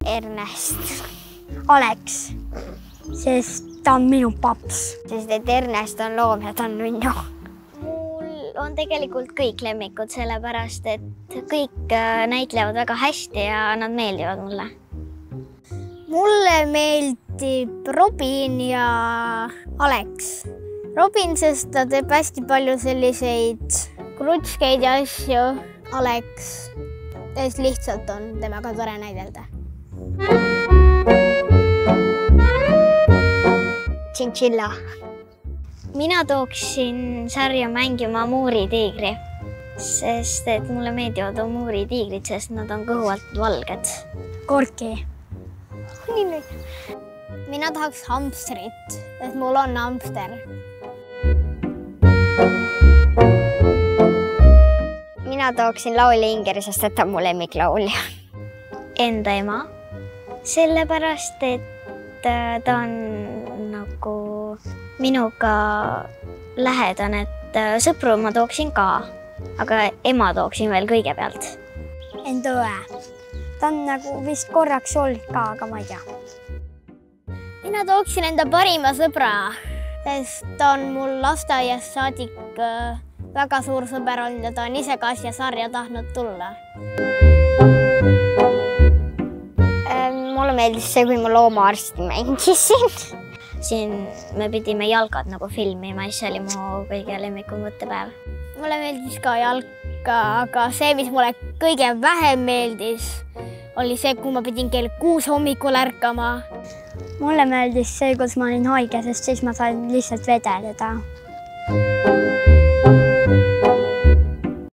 Ernest. Alex, sest ta on minu paps. Sest et Ernest on loom ja ta on nunnu. Mul on tegelikult kõik lemmikud, sellepärast et kõik näitlevad väga hästi ja nad meeldivad mulle. Mulle meeldib Robin ja Alex. Robin, sest ta teeb hästi palju selliseid krutskeid ja asju. Alex, sest lihtsalt on temaga tore näidelda. Chinchilla. Mina tooksin sarja mängima Amuuri-tiigri, sest et mulle meeldivad Amuuri-tiigrid, sest nad on kõhuvalt valged. Korki. Mina tahaks hamstrit, sest mul on hamster. Mina tooksin Lauli Ingeri, sest et ta on mu lemmiklaulja. Enda ema, sellepärast et ta on nagu minuga lähedane, et sõpru ma tooksin ka, aga ema tooksin veel kõigepealt. Enda õe. Ta on nagu vist korraks olnud ka, aga ma ei tea. Mina tooksin enda parima sõbra, sest ta on mul lasteaiast saadik väga suur sõber olnud ja ta on ise ka siia sarja tahtnud tulla. Mulle meeldis see, kui ma loomaarsti mängisin. Siin me pidime jalgad nagu filmima, see oli mu kõige lemmikum mõttepäev. Mulle meeldis ka jalka, aga see, mis mulle kõige vähem meeldis, oli see, kui ma pidin kell 6 hommikul ärkama. Mulle meeldis see, kus ma olin haige, sest siis ma sain lihtsalt vedeleda.